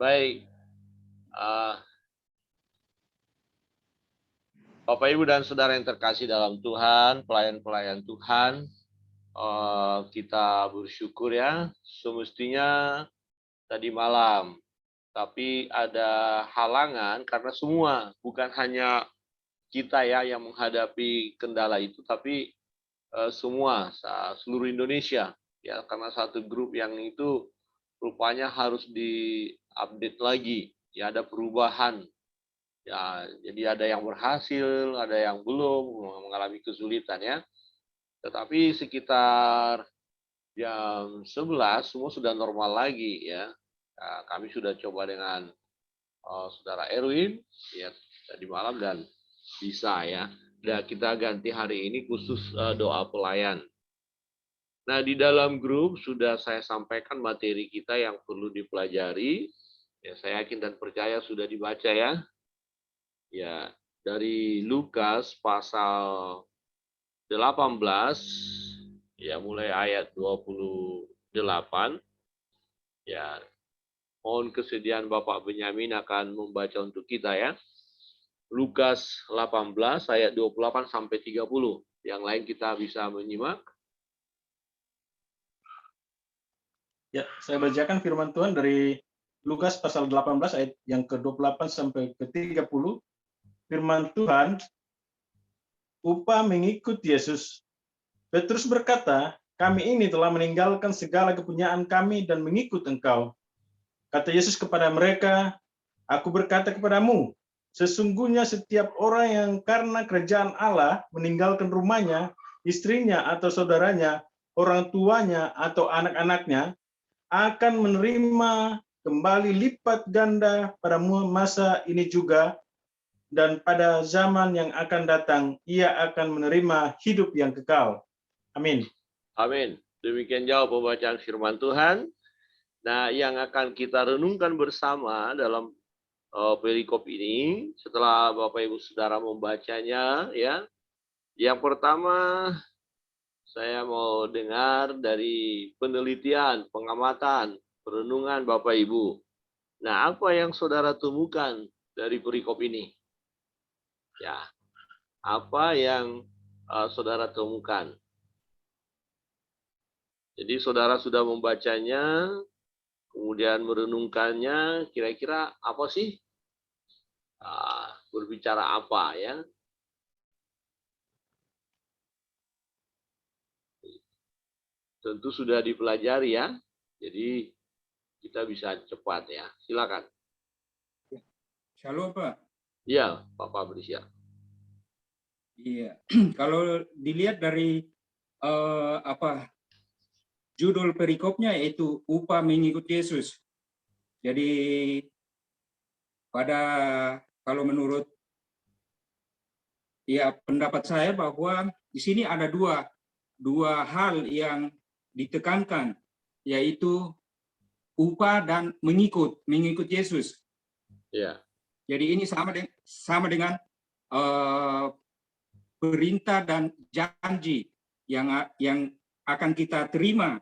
Baik, uh, Bapak Ibu dan Saudara yang terkasih dalam Tuhan, pelayan-pelayan Tuhan, kita bersyukur ya, semestinya tadi malam, tapi ada halangan karena semua, bukan hanya kita ya yang menghadapi kendala itu, tapi semua seluruh Indonesia ya, karena satu grup yang itu rupanya harus diupdate lagi, ya ada perubahan. Ya, jadi ada yang berhasil, ada yang belum mengalami kesulitan ya. Tetapi sekitar jam 11 semua sudah normal lagi ya. Nah, kami sudah coba dengan Saudara Erwin ya tadi malam dan bisa ya. Dan kita ganti hari ini khusus doa pelayan. Nah, di dalam grup sudah saya sampaikan materi kita yang perlu dipelajari. Ya, saya yakin dan percaya sudah dibaca ya. Ya, dari Lukas pasal 18 ya mulai ayat 28 ya. Mohon kesediaan Bapak Benyamin akan membaca untuk kita ya. Lukas 18 ayat 28 sampai 30. Yang lain kita bisa menyimak. Ya, saya bacakan firman Tuhan dari Lukas pasal 18 ayat yang ke-28 sampai ke-30. Firman Tuhan, upah mengikut Yesus. Petrus berkata, kami ini telah meninggalkan segala kepunyaan kami dan mengikut Engkau. Kata Yesus kepada mereka, aku berkata kepadamu, sesungguhnya setiap orang yang karena kerajaan Allah meninggalkan rumahnya, istrinya atau saudaranya, orang tuanya atau anak-anaknya, akan menerima kembali lipat ganda pada masa ini juga, dan pada zaman yang akan datang, ia akan menerima hidup yang kekal. Amin. Amin. Demikian jawab pembacaan firman Tuhan. Nah, yang akan kita renungkan bersama dalam perikop ini, setelah Bapak Ibu Saudara membacanya, ya. Yang pertama, saya mau dengar dari penelitian, pengamatan, perenungan Bapak Ibu. Nah, apa yang saudara temukan dari perikop ini? Ya, apa yang saudara temukan? Jadi saudara sudah membacanya, kemudian merenungkannya, kira-kira apa sih? Berbicara apa ya? Tentu sudah dipelajari ya. Jadi kita bisa cepat ya. Silakan. Shalom Pak. Iya, Pak Fabrizia. Iya. Kalau dilihat dari judul perikopnya yaitu upah mengikut Yesus. Jadi kalau menurut ya pendapat saya bahwa di sini ada dua hal yang ditekankan, yaitu upah dan mengikut Yesus. Ya. Jadi ini sama dengan perintah dan janji yang akan kita terima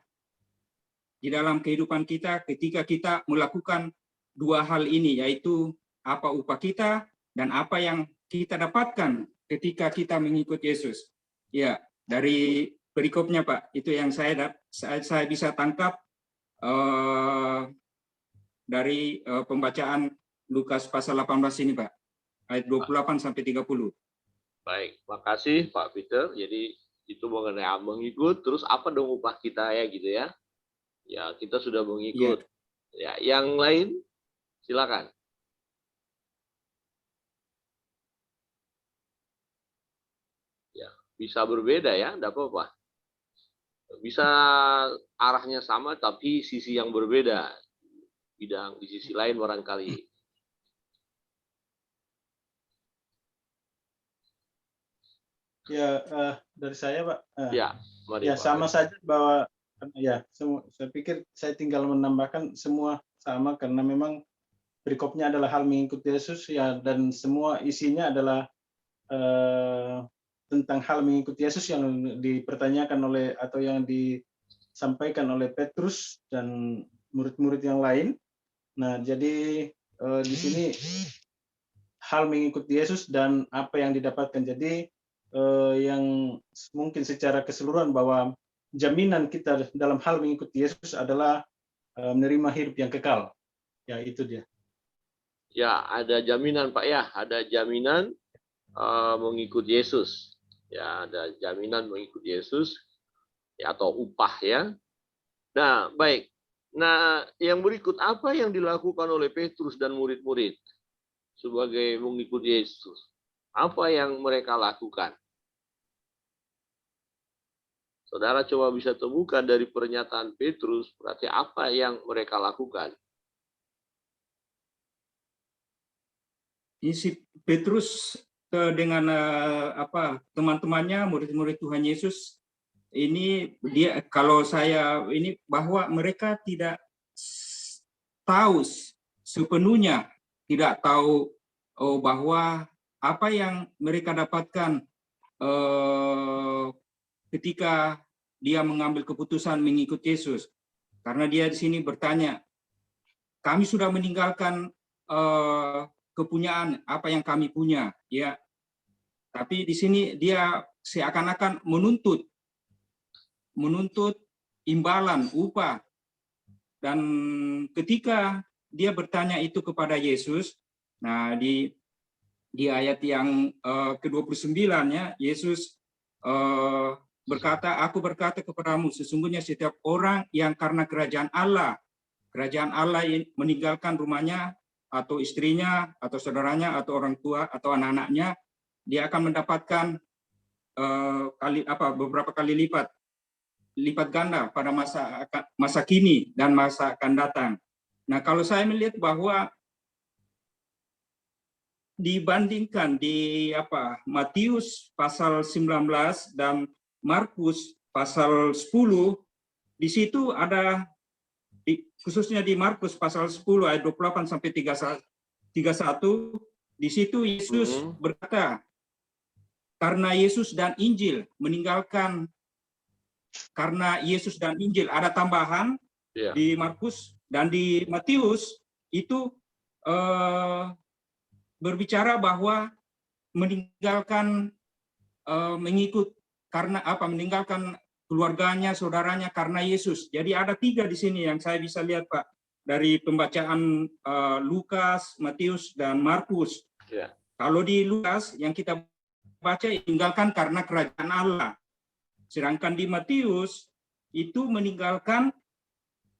di dalam kehidupan kita ketika kita melakukan dua hal ini, yaitu apa upah kita dan apa yang kita dapatkan ketika kita mengikut Yesus. Ya, dari perikopnya Pak, itu yang saya bisa tangkap dari pembacaan Lukas pasal 18 ini Pak, ayat 28 sampai 30. Baik, makasih Pak Peter. Jadi itu mengenai mengikut, terus apa dong upah kita ya gitu ya? Ya, kita sudah mengikut. Ya, yang lain silakan. Ya, bisa berbeda ya, enggak apa-apa. Bisa arahnya sama tapi sisi yang berbeda. Bidang di sisi lain barangkali. Ya, dari saya Pak. Ya, mari ya Pak. sama saja bahwa ya saya pikir saya tinggal menambahkan semua sama karena memang perikopnya adalah hal mengikut Yesus ya, dan semua isinya adalah tentang hal mengikut Yesus yang dipertanyakan oleh atau yang disampaikan oleh Petrus dan murid-murid yang lain. Nah, jadi di sini hal mengikuti Yesus dan apa yang didapatkan. Jadi yang mungkin secara keseluruhan bahwa jaminan kita dalam hal mengikuti Yesus adalah menerima hidup yang kekal. Ya, itu dia. Ya, ada jaminan Pak ya, ada jaminan mengikut Yesus. Ya, ada jaminan mengikut Yesus ya, atau upah ya. Nah, baik. Nah, yang berikut apa yang dilakukan oleh Petrus dan murid-murid sebagai mengikut Yesus? Apa yang mereka lakukan? Saudara coba bisa temukan dari pernyataan Petrus, berarti apa yang mereka lakukan? Ini si Petrus dengan teman-temannya, murid-murid Tuhan Yesus, ini dia kalau saya ini bahwa mereka tidak tahu sepenuhnya, tidak tahu bahwa apa yang mereka dapatkan ketika dia mengambil keputusan mengikut Yesus. Karena dia di sini bertanya, kami sudah meninggalkan kepunyaan apa yang kami punya, ya. Tapi di sini dia seakan-akan menuntut imbalan, upah. Dan ketika dia bertanya itu kepada Yesus, nah di ayat yang ke-29 ya, Yesus berkata, aku berkata kepadamu, sesungguhnya setiap orang yang karena kerajaan Allah meninggalkan rumahnya atau istrinya atau saudaranya atau orang tua atau anak-anaknya, dia akan mendapatkan beberapa kali lipat ganda pada masa kini dan masa akan datang. Nah, kalau saya melihat bahwa dibandingkan di Matius pasal 19 dan Markus pasal 10, di situ ada khususnya di Markus pasal 10 ayat 28 sampai 31, di situ Yesus berkata, karena Yesus dan Injil meninggalkan, karena Yesus dan Injil ada tambahan di Markus dan di Matius itu berbicara bahwa meninggalkan mengikut karena meninggalkan keluarganya, saudaranya karena Yesus. Jadi ada 3 di sini yang saya bisa lihat Pak dari pembacaan Lukas, Matius dan Markus. Ya. Kalau di Lukas yang kita baca meninggalkan karena kerajaan Allah. Sedangkan di Matius itu meninggalkan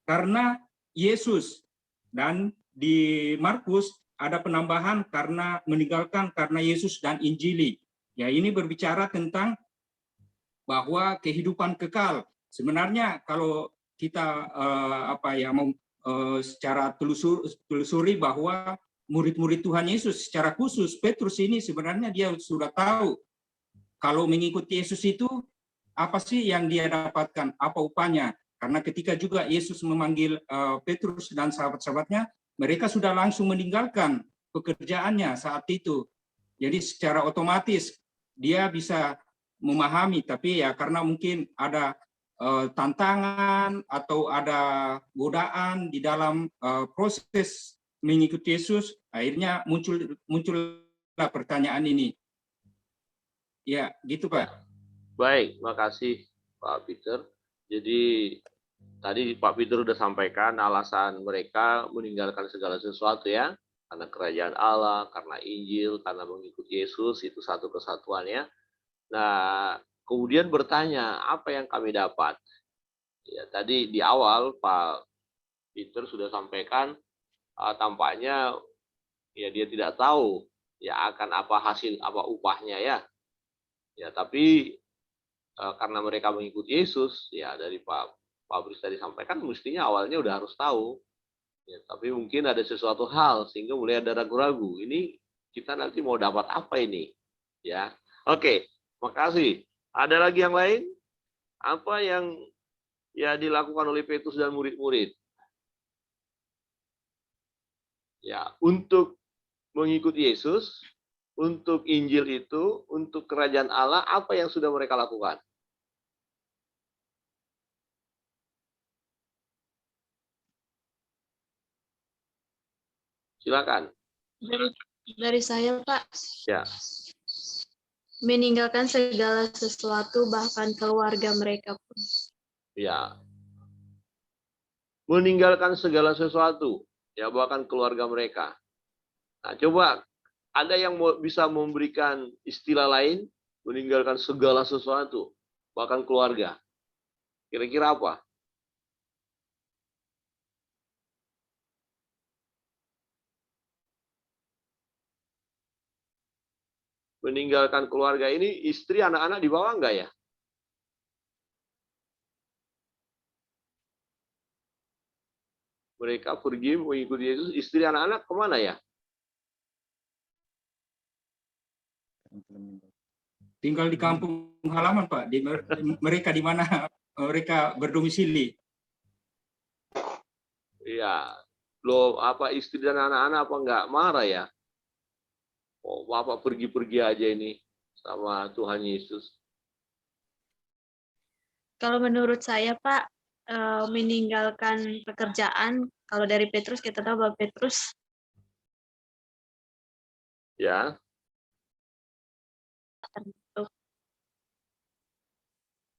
karena Yesus, dan di Markus ada penambahan karena meninggalkan karena Yesus dan Injili. Ya, ini berbicara tentang bahwa kehidupan kekal. Sebenarnya kalau kita secara telusuri bahwa murid-murid Tuhan Yesus secara khusus Petrus ini sebenarnya dia sudah tahu kalau mengikuti Yesus itu apa sih yang dia dapatkan, apa upahnya. Karena ketika juga Yesus memanggil Petrus dan sahabat-sahabatnya, mereka sudah langsung meninggalkan pekerjaannya saat itu. Jadi secara otomatis dia bisa memahami, tapi ya karena mungkin ada tantangan atau ada godaan di dalam proses mengikuti Yesus, akhirnya muncullah pertanyaan ini. Ya, gitu Pak. Baik, makasih Pak Peter. Jadi tadi Pak Peter sudah sampaikan alasan mereka meninggalkan segala sesuatu ya, karena kerajaan Allah, karena Injil, karena mengikuti Yesus, itu satu kesatuannya. Nah, kemudian bertanya, apa yang kami dapat? Ya, tadi di awal Pak Peter sudah sampaikan, tampaknya ya dia tidak tahu ya akan apa hasil, apa upahnya ya. Ya, tapi karena mereka mengikuti Yesus, ya dari Pak Fabris tadi sampaikan, mestinya awalnya udah harus tahu. Ya, tapi mungkin ada sesuatu hal sehingga mulai ada ragu-ragu. Ini kita nanti mau dapat apa ini? Ya, oke. Makasih. Ada lagi yang lain? Apa yang ya dilakukan oleh Petrus dan murid-murid? Ya, untuk mengikuti Yesus, untuk Injil itu, untuk kerajaan Allah, apa yang sudah mereka lakukan? Silakan. Dari saya, Pak. Ya. Meninggalkan segala sesuatu, bahkan keluarga mereka pun. Ya. Meninggalkan segala sesuatu, ya bahkan keluarga mereka. Nah, coba ada yang bisa memberikan istilah lain, meninggalkan segala sesuatu, bahkan keluarga. Kira-kira apa? Meninggalkan keluarga ini, istri, anak-anak di bawah enggak ya? Mereka pergi mengikuti Yesus, istri, anak-anak kemana ya? Tinggal di kampung halaman, Pak. Mereka di mana mereka berdomisili. Iya. Loh, apa istri dan anak-anak apa enggak marah ya? Oh, Bapak pergi-pergi aja ini sama Tuhan Yesus. Kalau menurut saya, Pak, meninggalkan pekerjaan, kalau dari Petrus, kita tahu bahwa Petrus Ya.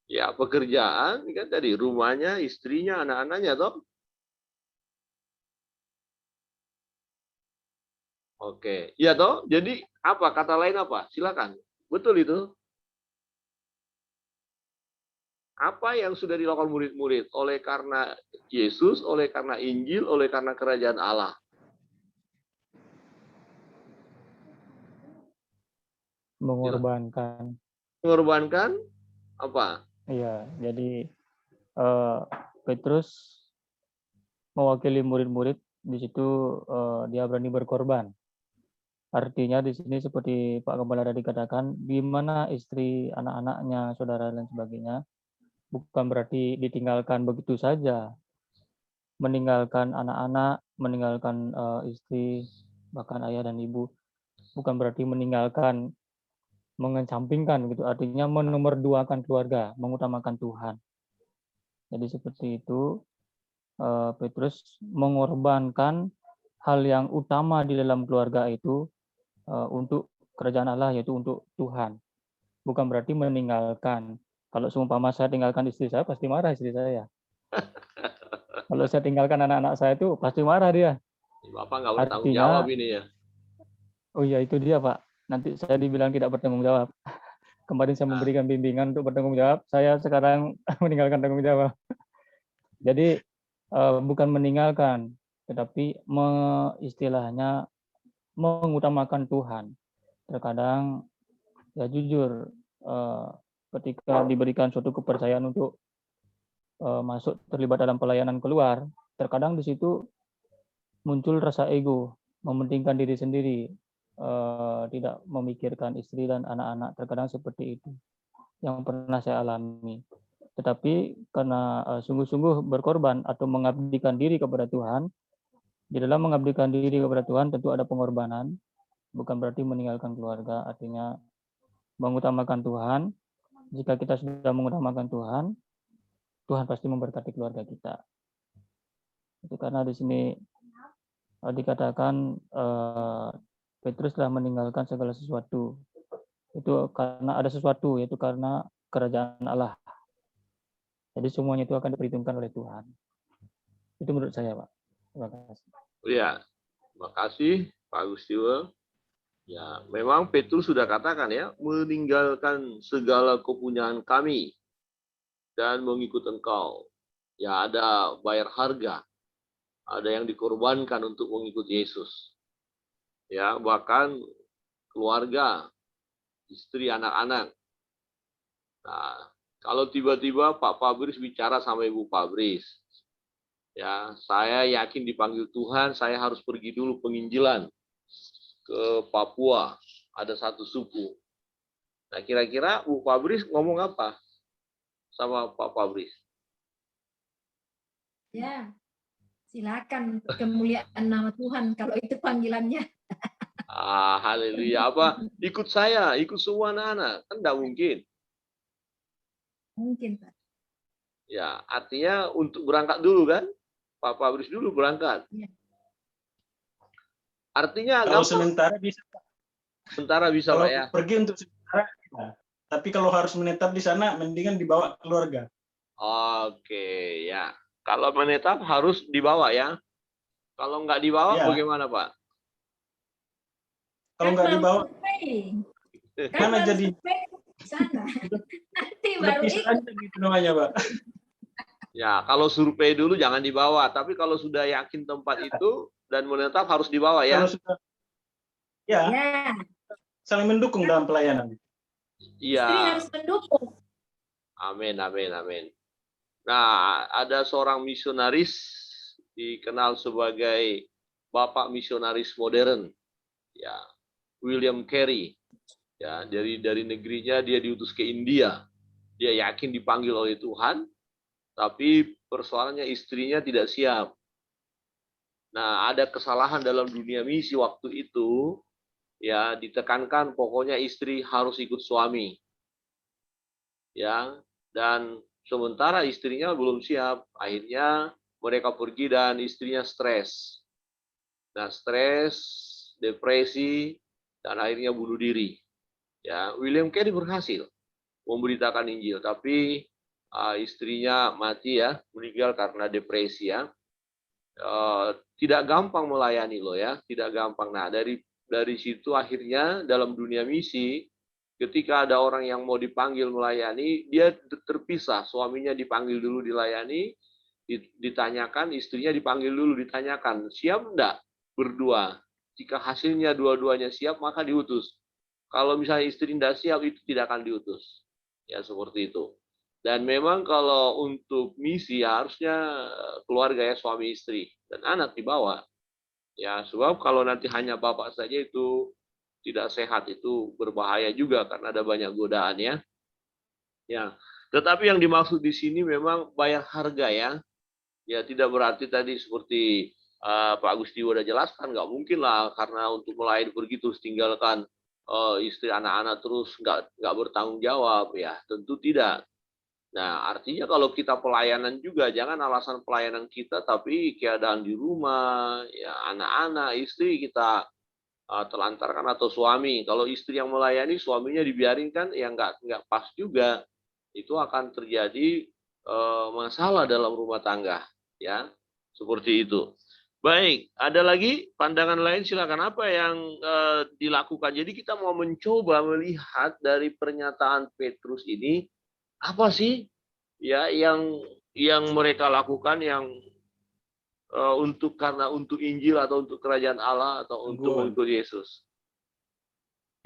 Ya, pekerjaan kan tadi rumahnya, istrinya, anak-anaknya toh. Oke, iya toh. Jadi apa kata lain apa? Silakan. Betul itu. Apa yang sudah dilakukan murid-murid oleh karena Yesus, oleh karena Injil, oleh karena kerajaan Allah. Mengorbankan. Mengorbankan apa? Iya, jadi Petrus mewakili murid-murid di situ, dia berani berkorban. Artinya di sini seperti Pak Gembala tadi katakan, di mana istri, anak-anaknya, saudara dan sebagainya, bukan berarti ditinggalkan begitu saja. Meninggalkan anak-anak, meninggalkan istri, bahkan ayah dan ibu, bukan berarti meninggalkan, mengesampingkan gitu. Artinya menomorduakan keluarga, mengutamakan Tuhan. Jadi seperti itu, Petrus mengorbankan hal yang utama di dalam keluarga itu untuk kerajaan Allah, yaitu untuk Tuhan. Bukan berarti meninggalkan. Kalau seumpama saya tinggalkan istri saya, pasti marah istri saya. Kalau saya tinggalkan anak-anak saya itu pasti marah dia. Bapak nggak bertanggung Artinya, jawab ini ya. oh iya itu dia Pak. Nanti saya dibilang tidak bertanggung jawab. Kemarin saya memberikan bimbingan untuk bertanggung jawab, saya sekarang meninggalkan tanggung jawab. Jadi bukan meninggalkan, tetapi istilahnya mengutamakan Tuhan. Terkadang ya jujur, ketika diberikan suatu kepercayaan untuk masuk terlibat dalam pelayanan keluar, terkadang di situ muncul rasa ego, mementingkan diri sendiri, tidak memikirkan istri dan anak-anak. Terkadang seperti itu yang pernah saya alami. Tetapi karena sungguh-sungguh berkorban atau mengabdikan diri kepada Tuhan, di dalam mengabdikan diri kepada Tuhan tentu ada pengorbanan, bukan berarti meninggalkan keluarga, artinya mengutamakan Tuhan. Jika kita sudah mengutamakan Tuhan, Tuhan pasti memberkati keluarga kita. Itu karena di sini dikatakan Petrus telah meninggalkan segala sesuatu. Itu karena ada sesuatu, yaitu karena kerajaan Allah. Jadi semuanya itu akan diperhitungkan oleh Tuhan. Itu menurut saya, Pak. Terima kasih. Ya, terima kasih Pak Agustiwa. Ya, memang Petrus sudah katakan ya, meninggalkan segala kepunyaan kami dan mengikut Engkau. Ya, ada bayar harga, ada yang dikorbankan untuk mengikut Yesus. Ya, bahkan keluarga, istri, anak-anak. Nah, kalau tiba-tiba Pak Fabris bicara sama Ibu Fabris, ya, saya yakin dipanggil Tuhan, saya harus pergi dulu penginjilan ke Papua, ada satu suku. Nah, kira-kira Bu Fabris ngomong apa sama Pak Fabris? Ya, silakan untuk kemuliaan nama Tuhan kalau itu panggilannya. Haleluya. Apa? Ikut saya, ikut semua anak-anak. Kan enggak mungkin. Mungkin, Pak. Ya, artinya untuk berangkat dulu kan? Pak Fabris dulu berangkat. Ya. Artinya Kalau gampang. sementara bisa. Sementara bisa Kalau Pak ya. pergi untuk sementara, ya. Tapi kalau harus menetap di sana, mendingan dibawa keluarga. Oke, ya. Kalau menetap harus dibawa ya. Kalau nggak dibawa Ya. bagaimana Pak? Kalau Kan nggak baru dibawa, survei. Kan mana baru jadi survei di sana. Nanti udah baru pisah ikut. aja gitu namanya, Pak. Ya, kalau survei dulu jangan dibawa. Tapi kalau sudah yakin tempat itu dan menetap harus dibawa ya. Kalau sudah, ya, Ya, saling mendukung dalam pelayanan. Iya. istri harus mendukung. Amin, amin, amin. Nah, ada seorang misionaris dikenal sebagai Bapak Misionaris Modern, ya, William Carey. Ya, dari negerinya dia diutus ke India. Dia yakin dipanggil oleh Tuhan, tapi persoalannya istrinya tidak siap. Nah, ada kesalahan dalam dunia misi waktu itu, ya, ditekankan pokoknya istri harus ikut suami. Ya, dan sementara istrinya belum siap, akhirnya mereka pergi dan istrinya stres. Nah, stres, depresi, dan akhirnya bunuh diri. Ya, William Carey berhasil memberitakan Injil, tapi istrinya mati ya, meninggal karena depresi ya. Tidak gampang melayani loh ya, tidak gampang. Nah, dari situ akhirnya dalam dunia misi, ketika ada orang yang mau dipanggil melayani, dia terpisah. Suaminya dipanggil dulu dilayani, ditanyakan, istrinya dipanggil dulu ditanyakan, siap enggak berdua? Jika hasilnya dua-duanya siap, maka diutus. Kalau misalnya istri tidak siap, itu tidak akan diutus. Ya, seperti itu. Dan memang kalau untuk misi harusnya keluarga ya, suami istri dan anak dibawa. Ya, sebab kalau nanti hanya bapak saja itu tidak sehat, itu berbahaya juga karena ada banyak godaan ya. Ya, tetapi yang dimaksud di sini memang bayar harga ya. Ya, tidak berarti tadi seperti Pak Agusti udah jelaskan, nggak mungkin lah karena untuk melayani pergi terus tinggalkan istri anak-anak terus nggak bertanggung jawab ya, tentu tidak. Nah, artinya kalau kita pelayanan juga, jangan alasan pelayanan kita, tapi keadaan di rumah, ya anak-anak, istri kita telantarkan atau suami. Kalau istri yang melayani, suaminya dibiarin kan, ya nggak pas juga. Itu akan terjadi masalah dalam rumah tangga, ya seperti itu. Baik, ada lagi pandangan lain silakan apa yang dilakukan. Jadi kita mau mencoba melihat dari pernyataan Petrus ini apa sih ya yang mereka lakukan yang untuk Injil atau untuk kerajaan Allah atau untuk mengikut Yesus.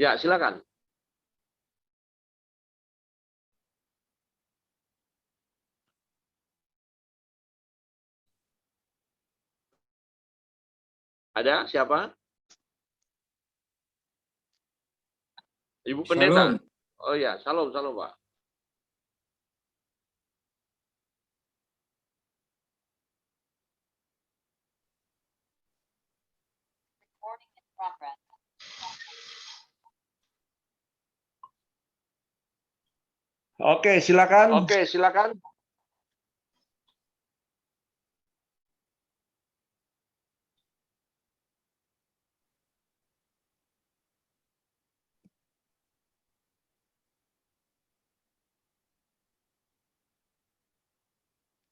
Ya, silakan. Ada siapa? Ibu Pendeta. Shalom. Oh ya, salam Pak. Oke, silakan. Oke, silakan.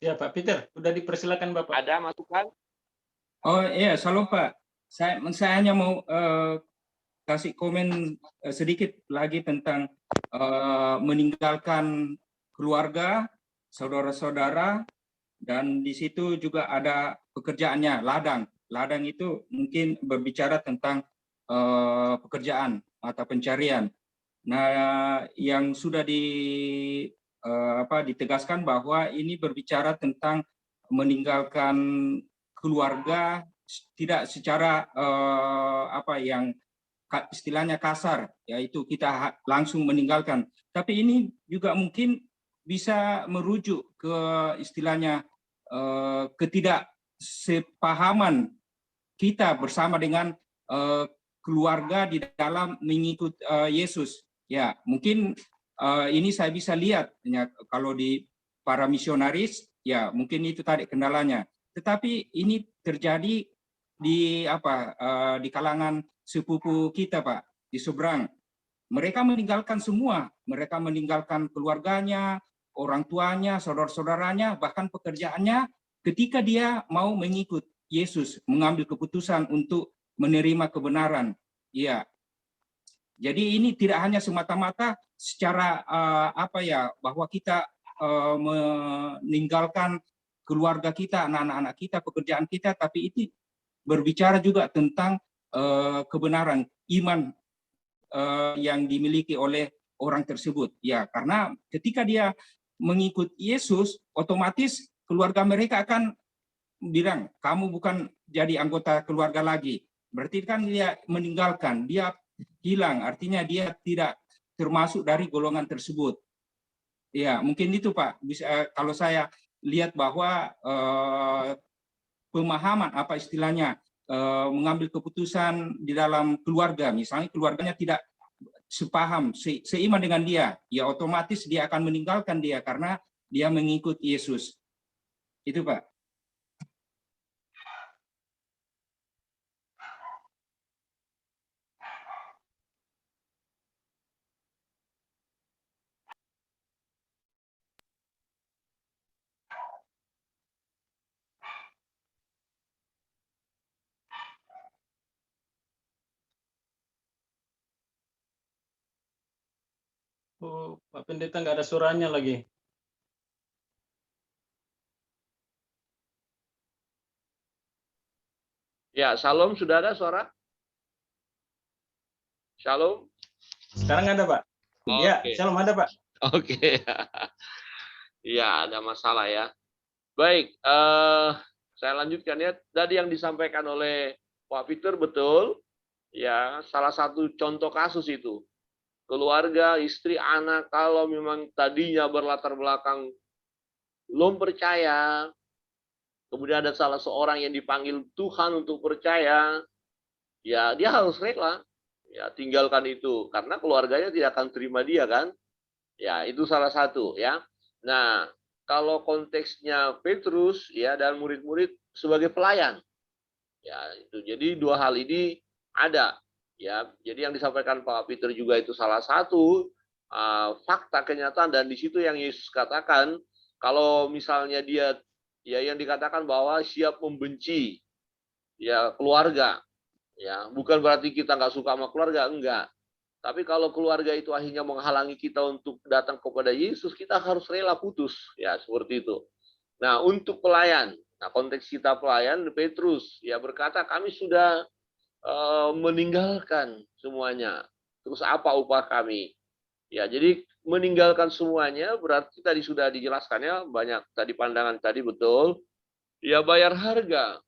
Ya, Pak Peter, sudah dipersilakan Bapak. Ada masukan? Oh iya, shalom Pak. Saya hanya mau kasih komen sedikit lagi tentang meninggalkan keluarga, saudara-saudara, dan di situ juga ada pekerjaannya, ladang. Ladang itu mungkin berbicara tentang pekerjaan atau pencarian. Nah, yang sudah ditegaskan bahwa ini berbicara tentang meninggalkan keluarga tidak secara yang istilahnya kasar, yaitu kita langsung meninggalkan. Tapi ini juga mungkin bisa merujuk ke istilahnya ketidaksepahaman kita bersama dengan keluarga di dalam mengikut Yesus. Ya, mungkin ini saya bisa lihat ya, kalau di para misionaris, ya mungkin itu tadi kendalanya. Tetapi ini terjadi di kalangan sepupu kita, Pak, di seberang. Mereka meninggalkan semua, mereka meninggalkan keluarganya, orang tuanya, saudara-saudaranya, bahkan pekerjaannya ketika dia mau mengikut Yesus, mengambil keputusan untuk menerima kebenaran. Iya. Jadi ini tidak hanya semata-mata secara bahwa kita meninggalkan keluarga kita, anak-anak kita, pekerjaan kita, tapi itu berbicara juga tentang kebenaran iman yang dimiliki oleh orang tersebut. Ya, karena ketika dia mengikut Yesus, otomatis keluarga mereka akan bilang, kamu bukan jadi anggota keluarga lagi. Berarti kan dia meninggalkan, dia hilang, artinya dia tidak termasuk dari golongan tersebut. Ya, mungkin itu Pak. Bisa, kalau saya lihat bahwa pemahaman apa istilahnya mengambil keputusan di dalam keluarga, misalnya keluarganya tidak sepaham, seiman dengan dia, ya otomatis dia akan meninggalkan dia karena dia mengikut Yesus. Itu Pak. Oh, Pak Pendeta nggak ada suaranya lagi. Ya, Shalom, sudah ada suara? Shalom? Sekarang ada, Pak. Ya, Oke. Shalom ada, Pak. Oke. Ya, ada masalah ya. Baik, saya lanjutkan ya. Tadi yang disampaikan oleh Pak Peter betul. Ya, salah satu contoh kasus itu. Keluarga, istri, anak, kalau memang tadinya berlatar belakang belum percaya, kemudian ada salah seorang yang dipanggil Tuhan untuk percaya, ya dia harus rela ya tinggalkan itu karena keluarganya tidak akan terima dia kan. Ya, itu salah satu ya. Nah, kalau konteksnya Petrus ya dan murid-murid sebagai pelayan. Ya, itu. Jadi dua hal ini ada ya. Jadi yang disampaikan Pak Peter juga itu salah satu fakta kenyataan, dan di situ yang Yesus katakan kalau misalnya dia ya yang dikatakan bahwa siap membenci ya keluarga. Ya, bukan berarti kita nggak suka sama keluarga, enggak. Tapi kalau keluarga itu akhirnya menghalangi kita untuk datang kepada Yesus, kita harus rela putus. Ya, seperti itu. Nah, untuk pelayan, nah konteks kita pelayan, Petrus ya berkata, kami sudah meninggalkan semuanya. Terus apa upah kami? Ya, jadi meninggalkan semuanya berarti tadi sudah dijelaskannya banyak tadi pandangan tadi betul. Ya bayar harga.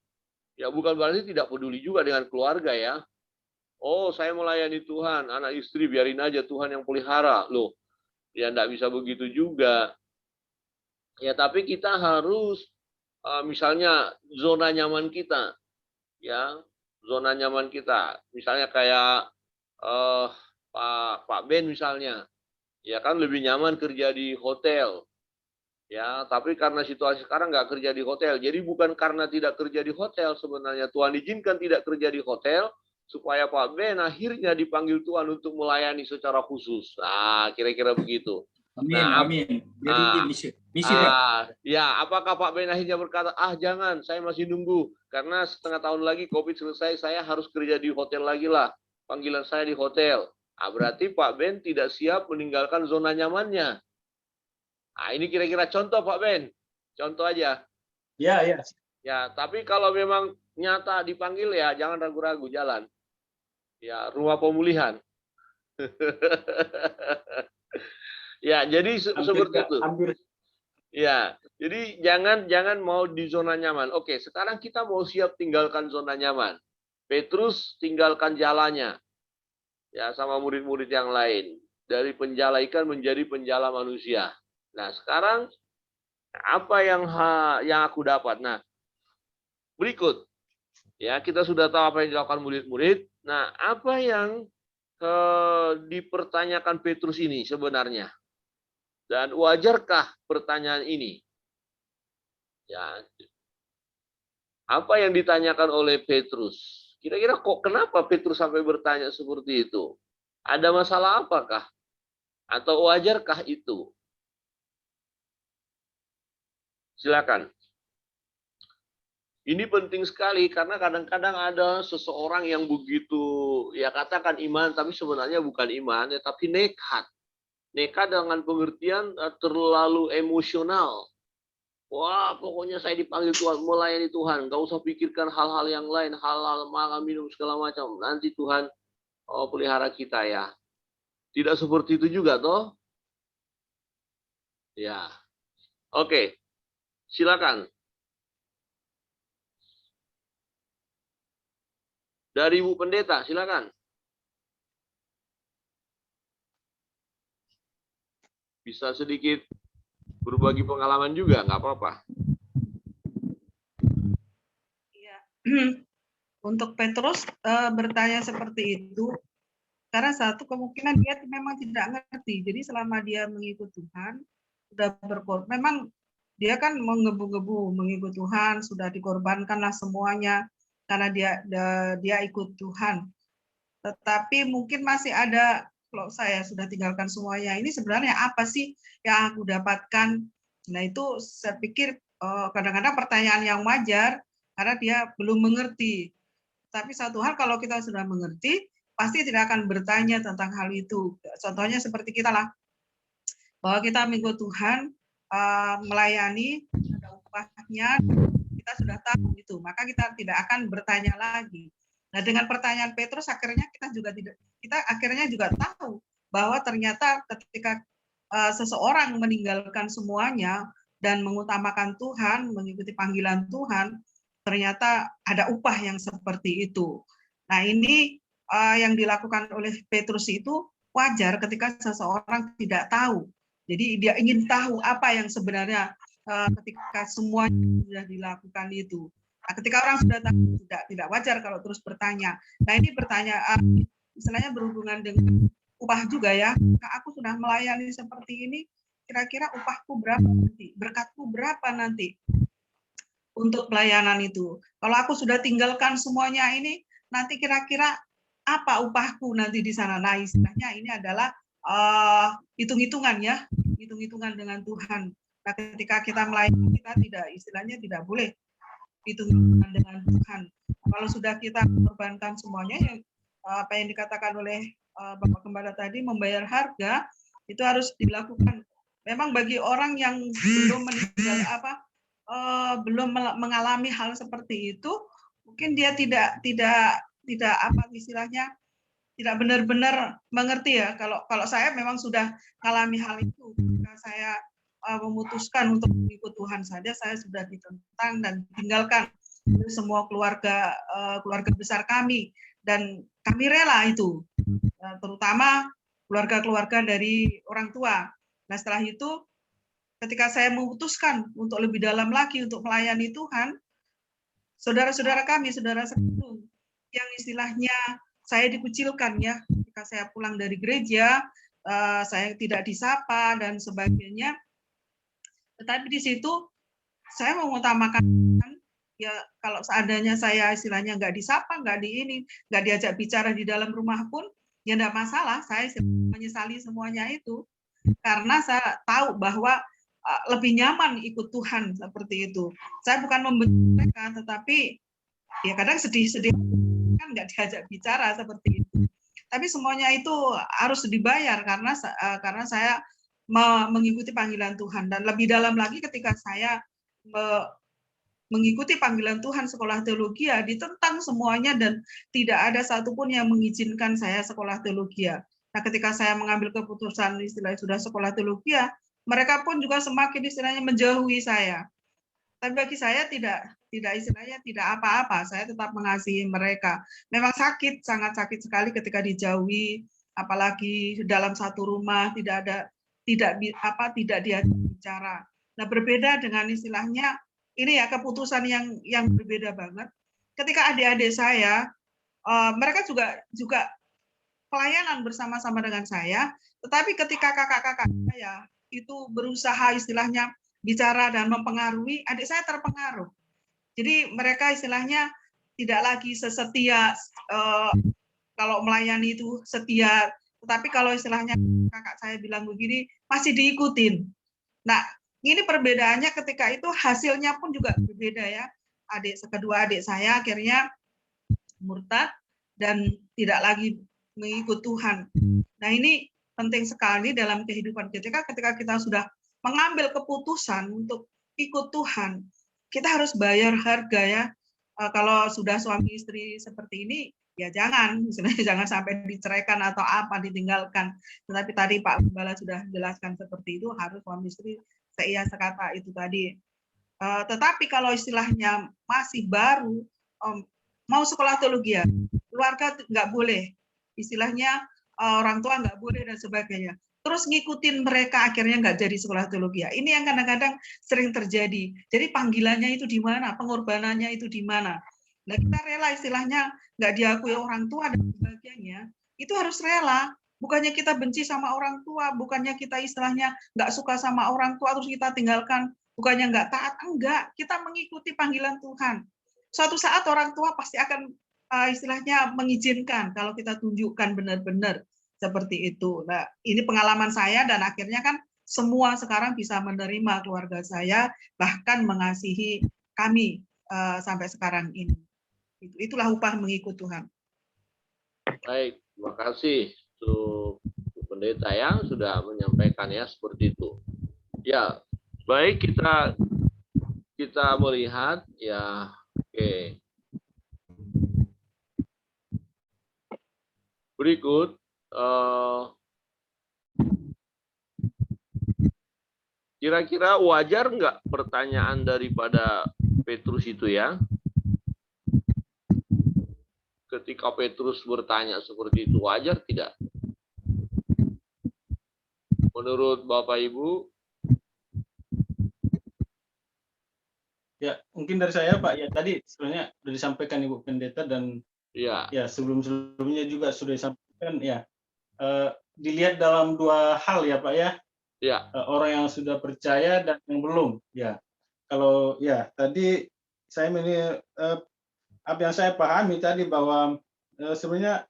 Ya bukan berarti tidak peduli juga dengan keluarga ya. Oh, saya melayani Tuhan, anak istri biarin aja Tuhan yang pelihara. Loh, ya enggak bisa begitu juga. Ya, tapi kita harus misalnya zona nyaman kita. Ya, zona nyaman kita. Misalnya kayak Pak Ben misalnya. Ya kan lebih nyaman kerja di hotel. Ya, tapi karena situasi sekarang nggak kerja di hotel. Jadi bukan karena tidak kerja di hotel sebenarnya. Tuhan izinkan tidak kerja di hotel supaya Pak Ben akhirnya dipanggil Tuhan untuk melayani secara khusus. Nah, kira-kira begitu. Amin, Nah, amin. Jadi misi Pak. ya, apakah Pak Ben akhirnya berkata, jangan, saya masih nunggu. Karena setengah tahun lagi COVID selesai, saya harus kerja di hotel lagi lah. Panggilan saya di hotel. Berarti Pak Ben tidak siap meninggalkan zona nyamannya. Nah, ini kira-kira contoh Pak Ben. Contoh aja. Ya, ya. Ya, tapi kalau memang nyata dipanggil ya jangan ragu-ragu jalan. Ya, rumah pemulihan. Ya, jadi seperti itu. Ya, jadi jangan mau di zona nyaman. Oke, sekarang kita mau siap tinggalkan zona nyaman. Petrus tinggalkan jalannya. Ya, sama murid-murid yang lain. Dari penjala ikan menjadi penjala manusia. Nah, sekarang apa yang aku dapat? Nah, berikut. Ya, kita sudah tahu apa yang dilakukan murid-murid. Nah, apa yang dipertanyakan Petrus ini sebenarnya? Dan wajarkah pertanyaan ini? Ya, Apa yang ditanyakan oleh Petrus? Kira-kira kok kenapa Petrus sampai bertanya seperti itu? Ada masalah apakah? Atau wajarkah itu? Silakan. Ini penting sekali karena kadang-kadang ada seseorang yang begitu, ya katakan iman, tapi sebenarnya bukan iman, ya, tapi nekat. Nekat dengan pengertian terlalu emosional. Wah, pokoknya saya dipanggil Tuhan, melayani Tuhan. Gak usah pikirkan hal-hal yang lain, hal-hal makan, minum, segala macam. Nanti Tuhan pelihara kita ya. Tidak seperti itu juga, toh? Ya. Oke, silakan. Dari Ibu Pendeta, silakan. Bisa sedikit berbagi pengalaman juga, nggak apa-apa. Iya. Untuk Petrus bertanya seperti itu, karena satu kemungkinan dia memang tidak ngerti. Jadi selama dia mengikut Tuhan, sudah berkorban. Memang dia kan menggebu-gebu mengikut Tuhan, sudah dikorbankanlah semuanya karena dia ikut Tuhan. Tetapi mungkin masih ada, kalau saya sudah tinggalkan semuanya, ini sebenarnya apa sih yang aku dapatkan? Nah itu saya pikir kadang-kadang pertanyaan yang wajar karena dia belum mengerti. Tapi satu hal kalau kita sudah mengerti, pasti tidak akan bertanya tentang hal itu. Contohnya seperti kita lah, bahwa kita mengikut Tuhan, melayani, ada upahnya, kita sudah tahu itu, maka kita tidak akan bertanya lagi. Nah, dengan pertanyaan Petrus akhirnya kita akhirnya juga tahu bahwa ternyata ketika seseorang meninggalkan semuanya dan mengutamakan Tuhan, mengikuti panggilan Tuhan, ternyata ada upah yang seperti itu. Nah, ini yang dilakukan oleh Petrus itu wajar ketika seseorang tidak tahu. Jadi dia ingin tahu apa yang sebenarnya ketika semua sudah dilakukan itu. Nah, ketika orang sudah tahu, tidak wajar kalau terus bertanya. Nah, ini pertanyaan istilahnya berhubungan dengan upah juga ya. Nah, aku sudah melayani seperti ini, kira-kira upahku berapa nanti? Berkatku berapa nanti untuk pelayanan itu? Kalau aku sudah tinggalkan semuanya ini, nanti kira-kira apa upahku nanti di sana? Nah, istilahnya ini adalah hitung-hitungan ya, hitung-hitungan dengan Tuhan. Nah, ketika kita melayani, kita tidak boleh hitung-hitungan dengan Tuhan. Nah, kalau sudah kita korbankan semuanya, yang apa yang dikatakan oleh Bapak Gembala tadi, membayar harga, itu harus dilakukan. Memang bagi orang yang belum belum mengalami hal seperti itu, mungkin dia tidak apa istilahnya, tidak benar-benar mengerti ya. Kalau saya memang sudah mengalami hal itu, ketika saya memutuskan untuk mengikut Tuhan saja, saya sudah ditentang dan tinggalkan semua keluarga besar kami, dan kami rela itu, terutama keluarga-keluarga dari orang tua. Nah, setelah itu ketika saya memutuskan untuk lebih dalam lagi untuk melayani Tuhan, saudara-saudara kami, saudara sekandung, yang istilahnya saya dikucilkan ya, ketika saya pulang dari gereja, saya tidak disapa dan sebagainya. Tetapi di situ saya mengutamakan, ya kalau seandainya saya istilahnya nggak disapa, nggak diajak bicara di dalam rumah pun, ya nggak masalah. Saya menyesali semuanya itu karena saya tahu bahwa lebih nyaman ikut Tuhan seperti itu. Saya bukan membenci mereka, tetapi ya kadang sedih kan nggak diajak bicara seperti itu. Tapi semuanya itu harus dibayar karena saya mengikuti panggilan Tuhan. Dan lebih dalam lagi ketika saya mengikuti panggilan Tuhan sekolah teologi, ya ditentang semuanya dan tidak ada satupun yang mengizinkan saya sekolah teologi. Nah, ketika saya mengambil keputusan istilahnya sudah sekolah teologi, mereka pun juga semakin istilahnya menjauhi saya. Tapi bagi saya tidak istilahnya tidak apa-apa. Saya tetap mengasihi mereka. Memang sakit, sangat sakit sekali ketika dijauhi, apalagi dalam satu rumah tidak diajak bicara. Nah, berbeda dengan istilahnya ini ya, keputusan yang berbeda banget. Ketika adik-adik saya, mereka juga pelayanan bersama-sama dengan saya, tetapi ketika kakak-kakak saya itu berusaha istilahnya bicara dan mempengaruhi, adik saya terpengaruh. Jadi mereka istilahnya tidak lagi sesetia kalau melayani itu setia, tetapi kalau istilahnya kakak saya bilang begini masih diikutin. Nah, ini perbedaannya ketika itu hasilnya pun juga berbeda ya. Kedua adik saya akhirnya murtad dan tidak lagi mengikut Tuhan. Nah, ini penting sekali dalam kehidupan ketika kita sudah mengambil keputusan untuk ikut Tuhan. Kita harus bayar harga ya. Kalau sudah suami istri seperti ini, ya jangan, misalnya jangan sampai diceraikan atau apa, ditinggalkan. Tetapi tadi Pak Gembala sudah jelaskan seperti itu, harus suami istri seia sekata itu tadi. Tetapi kalau istilahnya masih baru, mau sekolah teologi ya, keluarga nggak boleh. Istilahnya orang tua nggak boleh dan sebagainya. Terus ngikutin mereka akhirnya nggak jadi sekolah teologi ya. Ini yang kadang-kadang sering terjadi. Jadi panggilannya itu di mana, pengorbanannya itu di mana. Nah, kita rela istilahnya nggak diakui orang tua dan sebagainya. Itu harus rela. Bukannya kita benci sama orang tua, bukannya kita istilahnya nggak suka sama orang tua terus kita tinggalkan, bukannya nggak taat, enggak. Kita mengikuti panggilan Tuhan. Suatu saat orang tua pasti akan istilahnya mengizinkan kalau kita tunjukkan benar-benar seperti itu. Nah, ini pengalaman saya dan akhirnya kan semua sekarang bisa menerima keluarga saya, bahkan mengasihi kami sampai sekarang ini. Itulah upah mengikut Tuhan. Baik, terima kasih untuk pendeta yang sudah menyampaikan ya seperti itu. Ya, baik kita melihat ya, oke. Berikut kira-kira wajar nggak pertanyaan daripada Petrus itu ya? Ketika Petrus bertanya seperti itu, wajar tidak? Menurut Bapak Ibu? Ya, mungkin dari saya Pak, ya tadi sebenarnya sudah disampaikan Ibu Pendeta dan Ya, sebelum-sebelumnya juga sudah disampaikan ya. Dilihat dalam dua hal ya Pak ya. ya, Orang yang sudah percaya dan yang belum. Ya, kalau ya tadi saya apa yang saya pahami tadi bahwa sebenarnya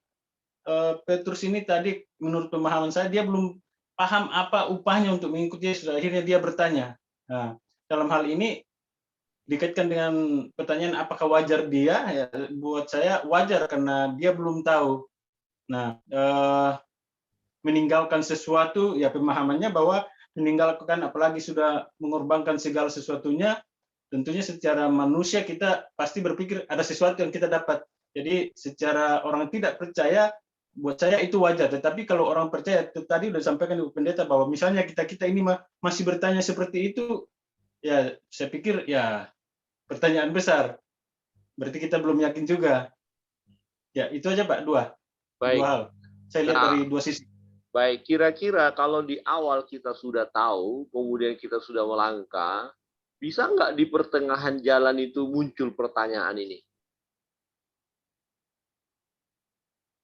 Petrus ini tadi menurut pemahaman saya dia belum paham apa upahnya untuk mengikuti Yesus. Akhirnya dia bertanya. Nah, dalam hal ini dikaitkan dengan pertanyaan apakah wajar dia? Ya, buat saya wajar karena dia belum tahu. Nah, meninggalkan sesuatu, ya pemahamannya bahwa meninggalkan apalagi sudah mengorbankan segala sesuatunya, tentunya secara manusia kita pasti berpikir ada sesuatu yang kita dapat. Jadi secara orang tidak percaya, buat saya itu wajar. Tetapi kalau orang percaya, tadi sudah disampaikan Ibu Pendeta bahwa misalnya kita ini masih bertanya seperti itu, ya saya pikir ya pertanyaan besar. Berarti kita belum yakin juga. Ya itu aja Pak, dua baik. hal. Saya lihat dari dua sisi. Baik, kira-kira kalau di awal kita sudah tahu, kemudian kita sudah melangkah, bisa nggak di pertengahan jalan itu muncul pertanyaan ini?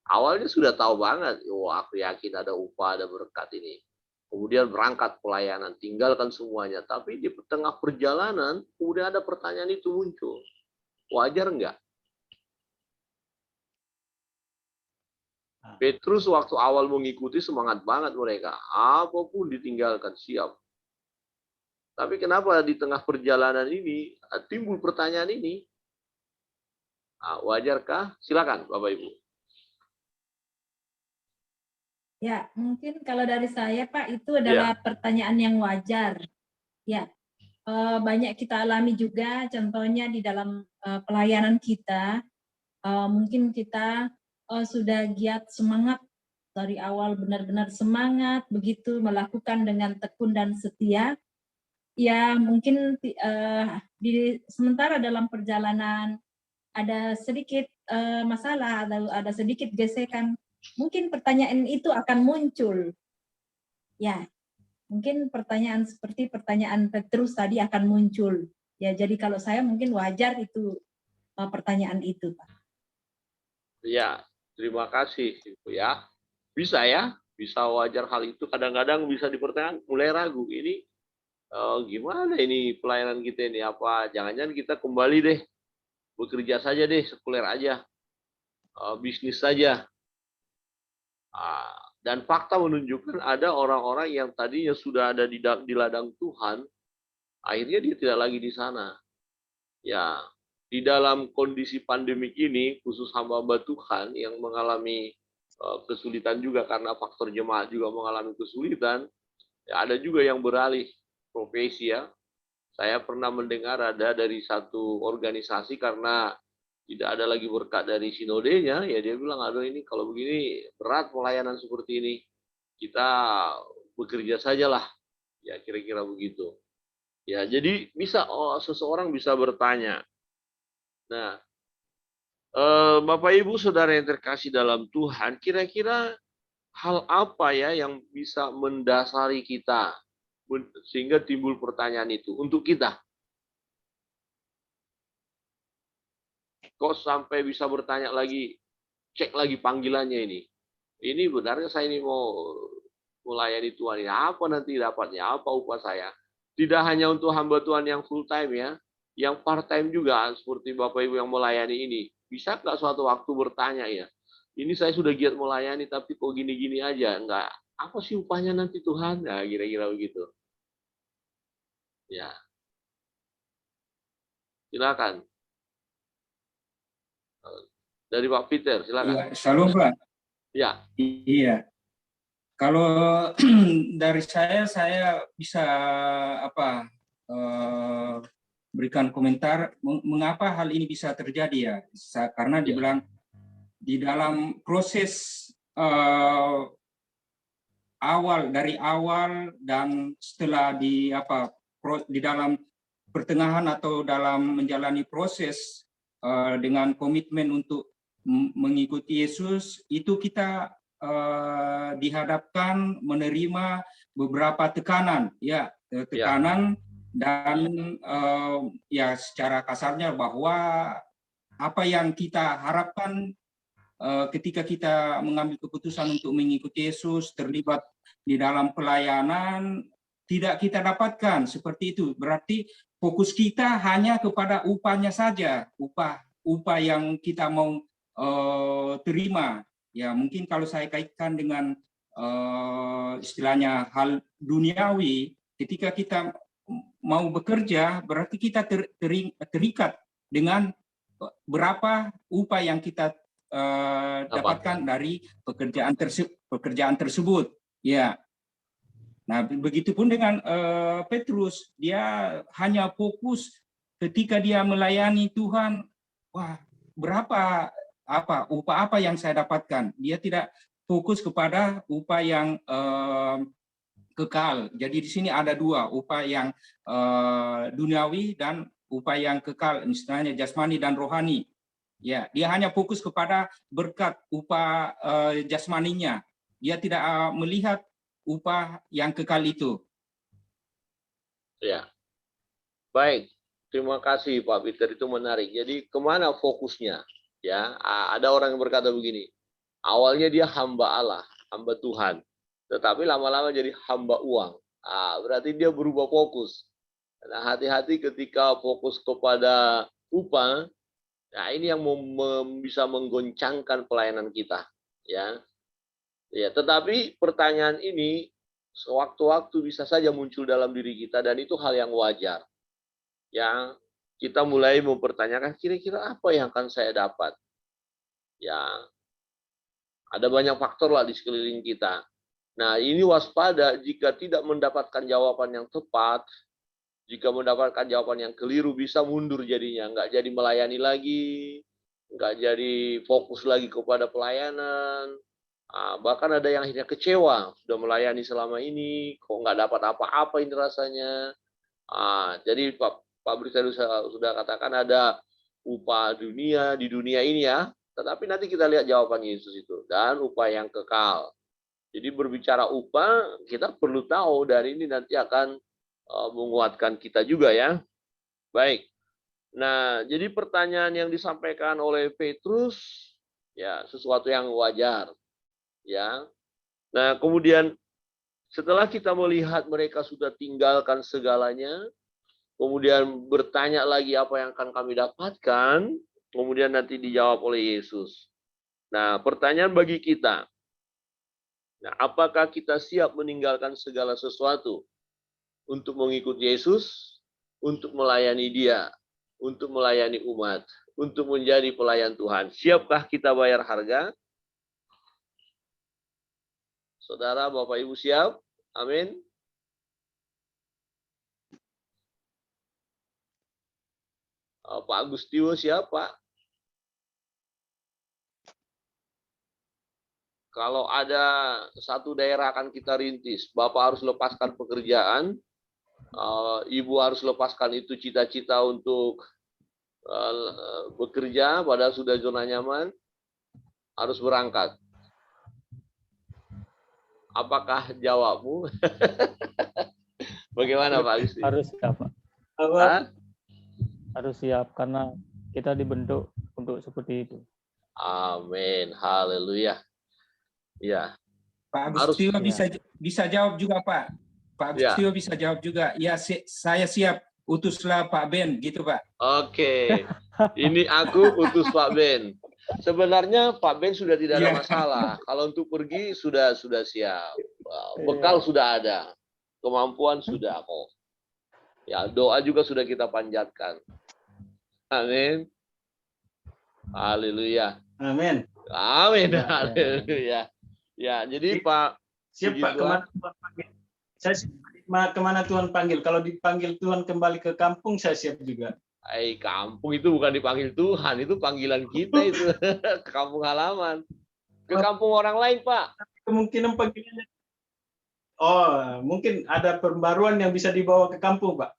Awalnya sudah tahu banget, oh aku yakin ada upah, ada berkat ini. Kemudian berangkat pelayanan, tinggalkan semuanya. Tapi di tengah perjalanan, kemudian ada pertanyaan itu muncul. Wajar nggak? Petrus waktu awal mengikuti semangat banget mereka. Apapun ditinggalkan, siap. Tapi kenapa di tengah perjalanan ini timbul pertanyaan ini? Wajarkah? Silakan Bapak Ibu. Ya, mungkin kalau dari saya Pak itu adalah pertanyaan yang wajar. Ya, banyak kita alami juga. Contohnya di dalam pelayanan kita, mungkin kita sudah giat semangat dari awal, benar-benar semangat begitu melakukan dengan tekun dan setia. Ya mungkin sementara dalam perjalanan ada sedikit masalah, ada sedikit gesekan, mungkin pertanyaan itu akan muncul. Ya, mungkin pertanyaan seperti pertanyaan Petrus tadi akan muncul. Ya, jadi kalau saya mungkin wajar itu pertanyaan itu, Pak. Ya, terima kasih Ibu ya. Bisa ya, bisa wajar hal itu. Kadang-kadang bisa dipertanyakan, mulai ragu ini gimana ini pelayanan kita ini, apa jangan-jangan kita kembali deh bekerja saja deh, sekuler aja, bisnis saja. Dan fakta menunjukkan ada orang-orang yang tadinya sudah ada di ladang Tuhan, akhirnya dia tidak lagi di sana. Ya, di dalam kondisi pandemik ini, khusus hamba-hamba Tuhan yang mengalami kesulitan juga karena faktor jemaat juga mengalami kesulitan, ya ada juga yang beralih profesi ya. Saya pernah mendengar ada dari satu organisasi karena tidak ada lagi berkat dari sinodenya, ya dia bilang, aduh ini kalau begini berat pelayanan seperti ini, kita bekerja sajalah, ya kira-kira begitu. Ya jadi bisa seseorang bisa bertanya. Nah, Bapak Ibu Saudara yang terkasih dalam Tuhan, kira-kira hal apa ya yang bisa mendasari kita sehingga timbul pertanyaan itu untuk kita? Kok sampai bisa bertanya lagi, cek lagi panggilannya ini. Ini benarnya saya ini mau melayani Tuhan ini, apa nanti dapatnya, apa upah saya? Tidak hanya untuk hamba Tuhan yang full time ya, yang part time juga seperti Bapak Ibu yang melayani ini. Bisa nggak suatu waktu bertanya ya, ini saya sudah giat melayani tapi kok gini-gini aja, enggak. Apa sih upahnya nanti Tuhan? Nah, kira-kira begitu. Ya. Silakan. Dari Pak Peter, silakan. Ya, shalom Pak. Ya. Iya. Kalau dari saya bisa berikan komentar mengapa hal ini bisa terjadi ya. Karena dibilang di dalam proses dari awal dan setelah di dalam pertengahan atau dalam menjalani proses dengan komitmen untuk mengikuti Yesus, itu kita dihadapkan menerima beberapa tekanan, dan ya secara kasarnya bahwa apa yang kita harapkan ketika kita mengambil keputusan untuk mengikuti Yesus, terlibat di dalam pelayanan, tidak kita dapatkan seperti itu. Berarti fokus kita hanya kepada upahnya saja, upah yang kita mau terima. Ya mungkin kalau saya kaitkan dengan istilahnya hal duniawi, ketika kita mau bekerja berarti kita terikat dengan berapa upah yang kita dapatkan dari pekerjaan tersebut. Ya. Nah, begitupun dengan Petrus, dia hanya fokus ketika dia melayani Tuhan, wah, berapa upah apa yang saya dapatkan. Dia tidak fokus kepada upah yang kekal. Jadi di sini ada dua, upah yang duniawi dan upah yang kekal, misalnya jasmani dan rohani. Ya, dia hanya fokus kepada berkat upah jasmaninya. Dia tidak melihat upah yang kekal itu. Ya, baik. Terima kasih Pak Peter, itu menarik. Jadi kemana fokusnya? Ya, ada orang yang berkata begini. Awalnya dia hamba Allah, hamba Tuhan, tetapi lama-lama jadi hamba uang. Berarti dia berubah fokus. Nah, hati-hati ketika fokus kepada upah. Nah, ini yang bisa menggoncangkan pelayanan kita. Ya. Ya, tetapi pertanyaan ini sewaktu-waktu bisa saja muncul dalam diri kita dan itu hal yang wajar. Ya, kita mulai mempertanyakan kira-kira apa yang akan saya dapat. Ya, ada banyak faktor lah di sekeliling kita. Nah, ini waspada jika tidak mendapatkan jawaban yang tepat, jika mendapatkan jawaban yang keliru bisa mundur jadinya, nggak jadi melayani lagi, nggak jadi fokus lagi kepada pelayanan. Bahkan ada yang akhirnya kecewa, sudah melayani selama ini, kok nggak dapat apa-apa ini rasanya. Jadi Pak Brita sudah katakan ada upah dunia di dunia ini ya, tetapi nanti kita lihat jawaban Yesus itu, dan upah yang kekal. Jadi berbicara upah, kita perlu tahu, dan ini nanti akan menguatkan kita juga ya. Baik. Nah, jadi pertanyaan yang disampaikan oleh Petrus, ya sesuatu yang wajar. Ya. Nah, kemudian setelah kita melihat mereka sudah tinggalkan segalanya, kemudian bertanya lagi apa yang akan kami dapatkan, kemudian nanti dijawab oleh Yesus. Nah, pertanyaan bagi kita, nah, apakah kita siap meninggalkan segala sesuatu untuk mengikut Yesus, untuk melayani Dia, untuk melayani umat, untuk menjadi pelayan Tuhan? Siapkah kita bayar harga? Saudara, Bapak, Ibu siap? Amin. Pak Agustio siapa? Kalau ada satu daerah akan kita rintis, Bapak harus lepaskan pekerjaan, Ibu harus lepaskan itu cita-cita untuk bekerja, padahal sudah zona nyaman, harus berangkat. Apakah jawabmu? Bagaimana Pak Agustio? Harus siap, Pak. Hah? Harus siap karena kita dibentuk untuk seperti itu. Amin, haleluya. Ya, Pak harus. Agustio bisa jawab juga, Pak. Pak Agustio bisa jawab juga. Ya, saya siap. Utuslah Pak Ben, gitu Pak. Oke, ini aku utus Pak Ben. Sebenarnya Pak Ben sudah tidak ada masalah. Kalau untuk pergi sudah siap. Bekal sudah ada, kemampuan sudah kok. Ya, doa juga sudah kita panjatkan. Amin. Haleluya. Amin. Amin. Ya, haleluya. Ya, jadi Pak. Siap Pak, kemana Tuhan panggil? Saya kemana Tuhan panggil? Kalau dipanggil Tuhan kembali ke kampung, saya siap juga. Kampung itu bukan dipanggil Tuhan, itu panggilan kita itu. Ke kampung halaman. Ke kampung orang lain, Pak. Kemungkinan panggilannya. Oh, mungkin ada pembaruan yang bisa dibawa ke kampung, Pak.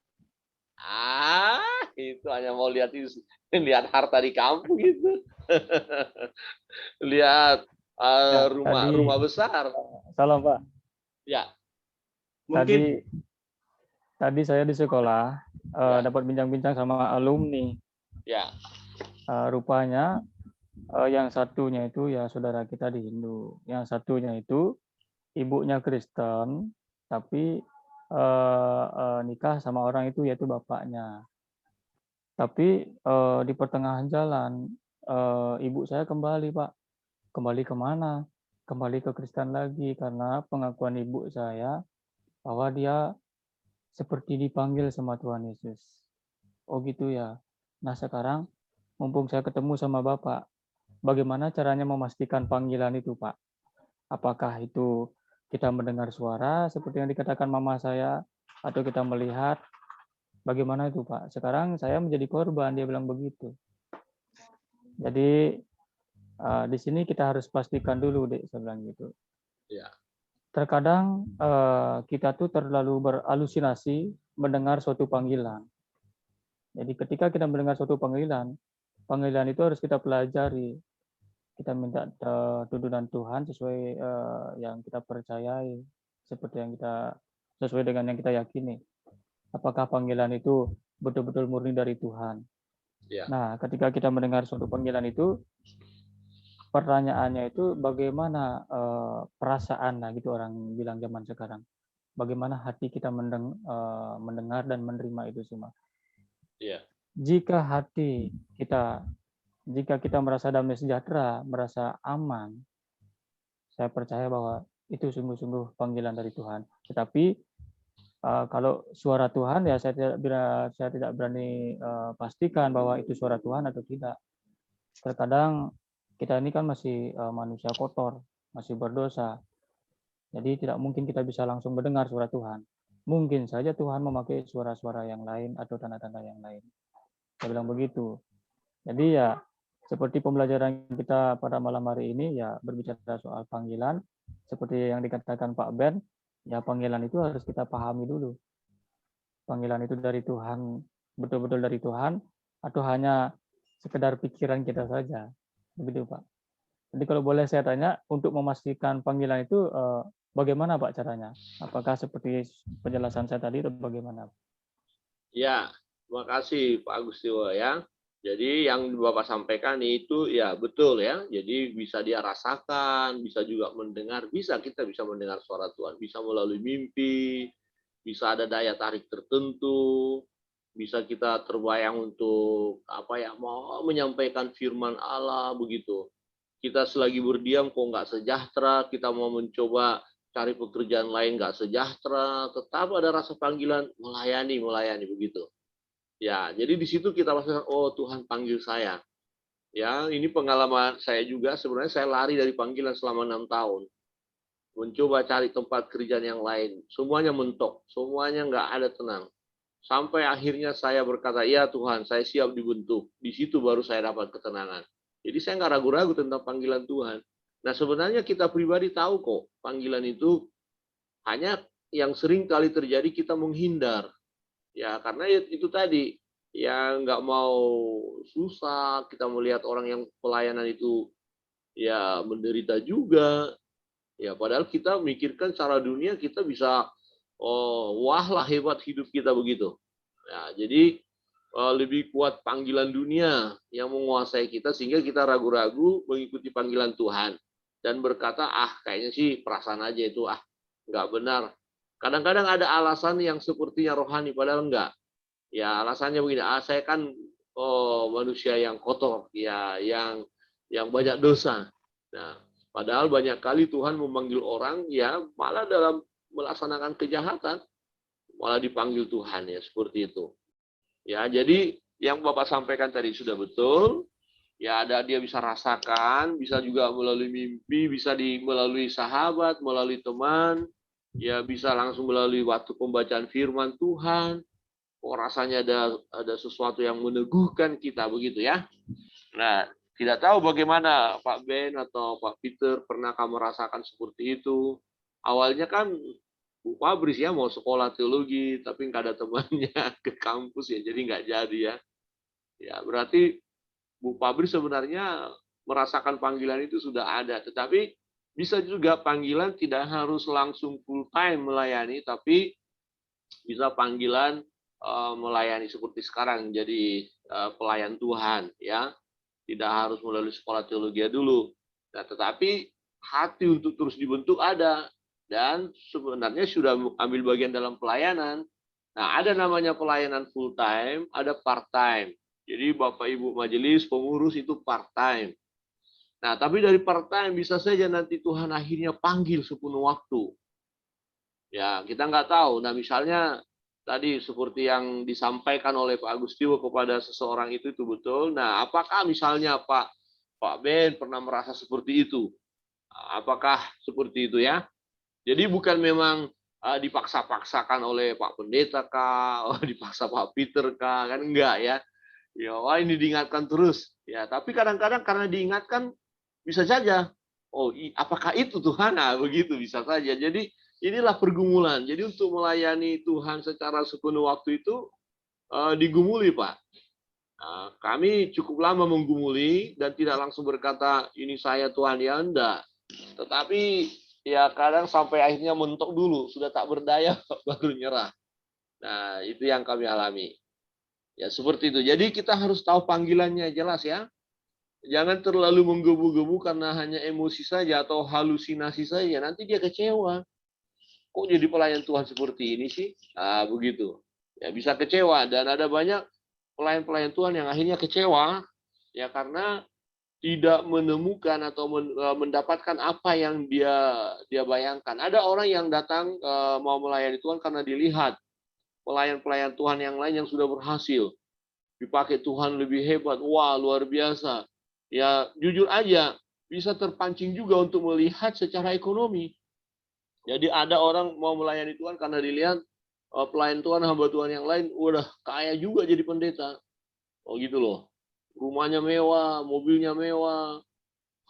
Itu hanya mau lihat harta di kampung itu. Lihat rumah besar. Salam, Pak. Ya. Mungkin tadi saya di sekolah dapat bincang-bincang sama alumni. Ya. Rupanya yang satunya itu ya saudara kita di Hindu, yang satunya itu ibunya Kristen, tapi nikah sama orang itu yaitu bapaknya. Tapi di pertengahan jalan ibu saya kembali, Pak. Kembali kemana? Kembali ke Kristen lagi karena pengakuan ibu saya bahwa dia seperti dipanggil sama Tuhan Yesus. Oh gitu ya. Nah sekarang mumpung saya ketemu sama Bapak, bagaimana caranya memastikan panggilan itu, Pak? Apakah itu kita mendengar suara seperti yang dikatakan mama saya, atau kita melihat? Bagaimana itu, Pak? Sekarang saya menjadi korban, dia bilang begitu. Jadi di sini kita harus pastikan dulu, Dek, saya bilang gitu. Ya. Terkadang kita tuh terlalu berhalusinasi mendengar suatu panggilan. Jadi ketika kita mendengar suatu panggilan itu harus kita pelajari. Kita minta tuntunan Tuhan sesuai yang kita percayai, seperti yang kita sesuai dengan yang kita yakini. Apakah panggilan itu betul-betul murni dari Tuhan? Ya. Nah, ketika kita mendengar suatu panggilan itu, pertanyaannya itu bagaimana perasaan, nah gitu orang bilang zaman sekarang. Bagaimana hati kita mendengar dan menerima itu semua. Ya. Jika kita merasa damai sejahtera, merasa aman, saya percaya bahwa itu sungguh-sungguh panggilan dari Tuhan. Tetapi kalau suara Tuhan ya saya tidak berani pastikan bahwa itu suara Tuhan atau tidak. Terkadang kita ini kan masih manusia kotor, masih berdosa. Jadi tidak mungkin kita bisa langsung mendengar suara Tuhan. Mungkin saja Tuhan memakai suara-suara yang lain atau tanda-tanda yang lain. Saya bilang begitu. Jadi ya seperti pembelajaran kita pada malam hari ini ya berbicara soal panggilan. Seperti yang dikatakan Pak Ben, ya panggilan itu harus kita pahami dulu. Panggilan itu dari Tuhan, betul-betul dari Tuhan, atau hanya sekedar pikiran kita saja. Begitu, Pak. Jadi kalau boleh saya tanya, untuk memastikan panggilan itu bagaimana, Pak, caranya? Apakah seperti penjelasan saya tadi atau bagaimana? Ya, terima kasih Pak Agustio ya. Jadi yang Bapak sampaikan itu ya betul ya. Jadi bisa dia rasakan, bisa juga mendengar, kita bisa mendengar suara Tuhan, bisa melalui mimpi, bisa ada daya tarik tertentu. bisa kita terbayang untuk apa ya, mau menyampaikan firman Allah begitu. Kita selagi berdiam kok nggak sejahtera, kita mau mencoba cari pekerjaan lain nggak sejahtera, tetap ada rasa panggilan melayani begitu. Ya, jadi di situ kita rasakan, oh Tuhan panggil saya. Ya, ini pengalaman saya juga. Sebenarnya saya lari dari panggilan selama 6 tahun. Mencoba cari tempat kerjaan yang lain. Semuanya mentok, semuanya nggak ada tenang. Sampai akhirnya saya berkata, ya Tuhan, saya siap dibentuk. Di situ baru saya dapat ketenangan. Jadi saya nggak ragu-ragu tentang panggilan Tuhan. Nah sebenarnya kita pribadi tahu kok, panggilan itu hanya yang sering kali terjadi kita menghindar. Ya karena itu tadi, ya nggak mau susah, kita melihat orang yang pelayanan itu ya menderita juga. Ya padahal kita mikirkan secara dunia kita bisa, oh wah lah hebat hidup kita begitu. Ya, jadi lebih kuat panggilan dunia yang menguasai kita sehingga kita ragu-ragu mengikuti panggilan Tuhan dan berkata, ah kayaknya sih perasaan aja itu, ah nggak benar. Kadang-kadang ada alasan yang sepertinya rohani padahal enggak. Ya alasannya begini, ah saya kan manusia yang kotor, ya yang banyak dosa. Nah, padahal banyak kali Tuhan memanggil orang ya malah dalam melaksanakan kejahatan malah dipanggil Tuhan ya seperti itu. Ya, jadi yang Bapak sampaikan tadi sudah betul. Ya, ada dia bisa rasakan, bisa juga melalui mimpi, bisa melalui sahabat, melalui teman, ya bisa langsung melalui waktu pembacaan firman Tuhan. Oh, rasanya ada sesuatu yang meneguhkan kita begitu ya. Nah, tidak tahu bagaimana Pak Ben atau Pak Peter pernahkah merasakan seperti itu. Awalnya kan Bu Fabris ya mau sekolah teologi tapi nggak ada temannya ke kampus ya jadi nggak jadi ya. Ya berarti Bu Fabris sebenarnya merasakan panggilan itu sudah ada, tetapi bisa juga panggilan tidak harus langsung full time melayani, tapi bisa panggilan melayani seperti sekarang jadi pelayan Tuhan ya. Tidak harus melalui sekolah teologi dulu. Nah, tetapi hati untuk terus dibentuk ada. Dan sebenarnya sudah ambil bagian dalam pelayanan. Nah, ada namanya pelayanan full time, ada part time. Jadi Bapak Ibu majelis pengurus itu part time. Nah, tapi dari part time bisa saja nanti Tuhan akhirnya panggil sepenuh waktu. Ya, kita nggak tahu. Nah, misalnya tadi seperti yang disampaikan oleh Pak Agustio kepada seseorang itu betul. Nah, apakah misalnya Pak Ben pernah merasa seperti itu? Apakah seperti itu ya? Jadi bukan memang dipaksa-paksakan oleh Pak Pendeta kah, dipaksa Pak Peter kah, kan enggak ya. Ya, wah ini diingatkan terus. Ya, tapi kadang-kadang karena diingatkan bisa saja, oh apakah itu Tuhan? Nah, begitu bisa saja. Jadi inilah pergumulan. Jadi untuk melayani Tuhan secara sepenuh waktu itu digumuli, Pak. Nah, kami cukup lama menggumuli dan tidak langsung berkata ini saya Tuhan ya enggak. Tetapi ya kadang sampai akhirnya mentok dulu, sudah tak berdaya baru nyerah. Nah, itu yang kami alami. Ya, seperti itu. Jadi kita harus tahu panggilannya jelas ya. Jangan terlalu menggebu-gebu karena hanya emosi saja atau halusinasi saja. Nanti dia kecewa. Kok jadi pelayan Tuhan seperti ini sih? Nah, begitu. Ya, bisa kecewa. Dan ada banyak pelayan-pelayan Tuhan yang akhirnya kecewa ya karena tidak menemukan atau mendapatkan apa yang dia bayangkan. Ada orang yang datang mau melayani Tuhan karena dilihat pelayan-pelayan Tuhan yang lain yang sudah berhasil. Dipakai Tuhan lebih hebat. Wah, luar biasa. Ya, jujur aja, bisa terpancing juga untuk melihat secara ekonomi. Jadi ada orang mau melayani Tuhan karena dilihat pelayan Tuhan, hamba Tuhan yang lain, udah kaya juga jadi pendeta. Oh gitu loh. Rumahnya mewah, mobilnya mewah,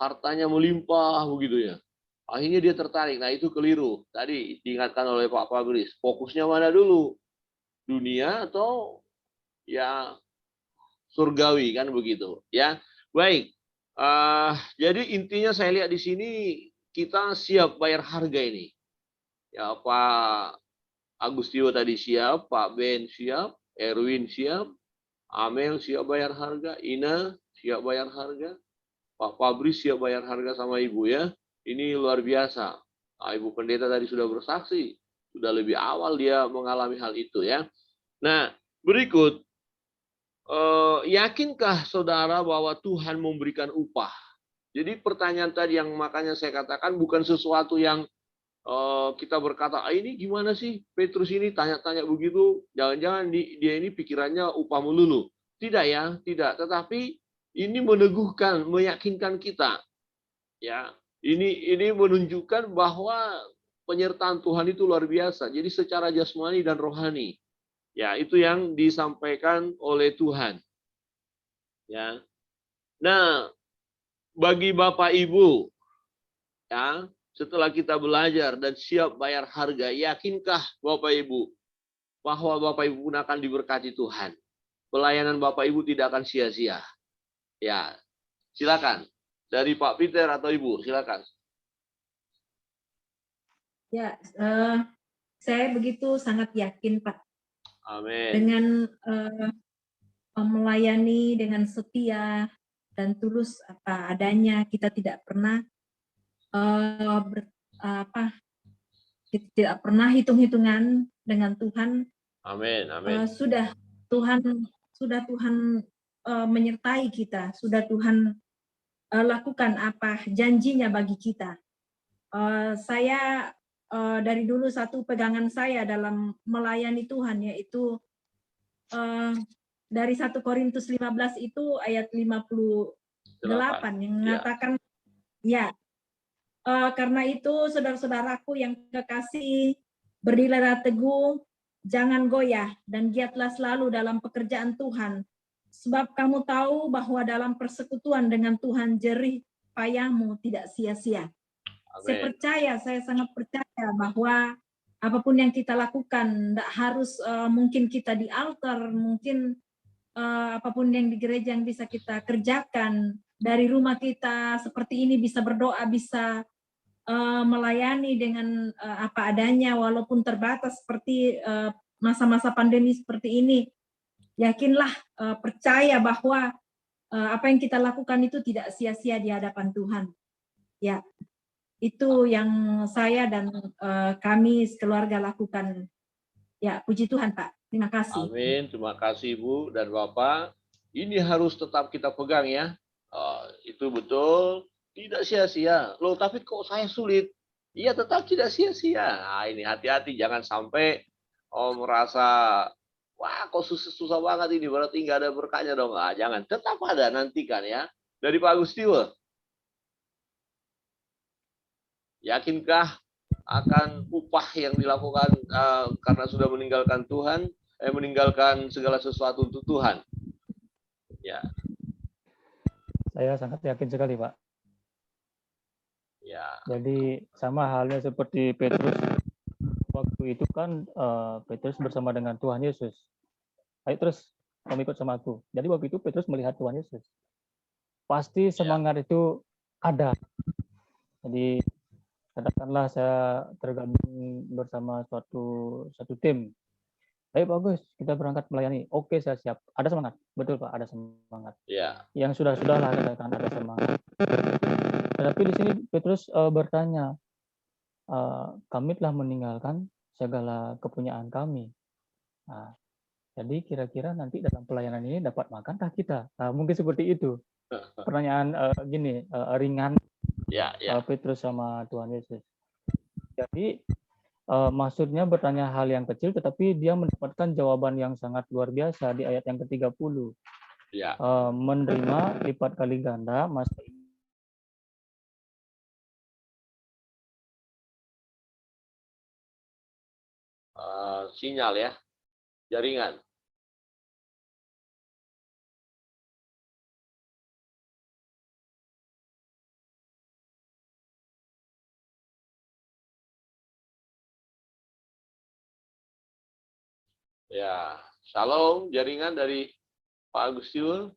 hartanya melimpah, begitu ya. Akhirnya dia tertarik. Nah itu keliru. Tadi diingatkan oleh Pak Fabris. Fokusnya mana dulu? Dunia atau ya surgawi kan begitu ya. Baik. Jadi intinya saya lihat di sini kita siap bayar harga ini. Ya Pak Agustio tadi siap, Pak Ben siap, Erwin siap, Amel siap bayar harga, Ina siap bayar harga, Pak Fabris siap bayar harga sama Ibu ya. Ini luar biasa. Nah, Ibu Pendeta tadi sudah bersaksi, sudah lebih awal dia mengalami hal itu ya. Nah, Berikut, yakinkah saudara bahwa Tuhan memberikan upah? Jadi pertanyaan tadi yang makanya saya katakan bukan sesuatu yang kita berkata, ini gimana sih Petrus ini tanya-tanya begitu, jangan-jangan dia ini pikirannya upah melulu. Tidak ya, tidak. Tetapi ini meneguhkan, meyakinkan kita. Ya, ini menunjukkan bahwa penyertaan Tuhan itu luar biasa. Jadi secara jasmani dan rohani. Ya, itu yang disampaikan oleh Tuhan. Ya. Nah, bagi Bapak Ibu, ya, setelah kita belajar dan siap bayar harga, yakinkah Bapak Ibu bahwa Bapak Ibu pun akan diberkati Tuhan? Pelayanan Bapak Ibu tidak akan sia-sia. Ya, silakan. Dari Pak Peter atau Ibu, silakan. Ya, saya begitu sangat yakin, Pak. Amin. Dengan melayani dengan setia dan tulus apa adanya, kita tidak pernah tidak pernah hitung-hitungan dengan Tuhan. Amin. Amin. Sudah Tuhan menyertai kita, sudah Tuhan lakukan apa janjinya bagi kita. Saya dari dulu satu pegangan saya dalam melayani Tuhan yaitu dari 1 Korintus 15 itu ayat 58 yang mengatakan ya, karena itu saudara-saudaraku yang kekasih, berdirilah teguh, jangan goyah dan giatlah selalu dalam pekerjaan Tuhan. Sebab kamu tahu bahwa dalam persekutuan dengan Tuhan jerih payahmu tidak sia-sia. Saya sangat percaya bahwa apapun yang kita lakukan, tidak harus mungkin kita di altar, mungkin apapun yang di gereja yang bisa kita kerjakan, dari rumah kita seperti ini bisa berdoa, bisa melayani dengan apa adanya, walaupun terbatas seperti masa-masa pandemi seperti ini. Yakinlah, percaya bahwa apa yang kita lakukan itu tidak sia-sia di hadapan Tuhan. Ya. Itu yang saya dan kami sekeluarga lakukan. Ya, puji Tuhan, Pak. Terima kasih. Amin. Terima kasih, Ibu dan Bapak. Ini harus tetap kita pegang ya. Itu betul. Tidak sia-sia. Loh, tapi kok saya sulit? Iya, tetap tidak sia-sia. Nah, ini hati-hati. Jangan sampai merasa, wah, kok susah banget ini. Berarti nggak ada berkahnya dong. Nah, jangan. Tetap ada nantikan ya. Dari Pak Agustiwa. Yakinkah akan upah yang dilakukan karena sudah meninggalkan Tuhan, meninggalkan segala sesuatu untuk Tuhan? Ya. Saya sangat yakin sekali, Pak. Ya. Jadi sama halnya seperti Petrus. Waktu itu kan Petrus bersama dengan Tuhan Yesus. Ayo terus kamu ikut sama aku. Jadi waktu itu Petrus melihat Tuhan Yesus. Pasti semangat itu ada. Jadi katakanlah saya tergabung bersama satu tim. Ayo bagus, kita berangkat melayani. Oke, saya siap. Ada semangat, betul Pak, ada semangat. Ya. Yang sudah-sudahlah katakan ada semangat. Tetapi di sini Petrus bertanya, kami telah meninggalkan segala kepunyaan kami. Nah, jadi kira-kira nanti dalam pelayanan ini dapat makankah kita? Nah, mungkin seperti itu. Pertanyaan gini, ringan. Ya. Petrus sama Tuhan Yesus. Jadi maksudnya bertanya hal yang kecil, tetapi dia mendapatkan jawaban yang sangat luar biasa di ayat yang ke-30. Ya. Menerima lipat kali ganda masa sinyal ya, jaringan. Ya, shalom, jaringan dari Pak Agustius.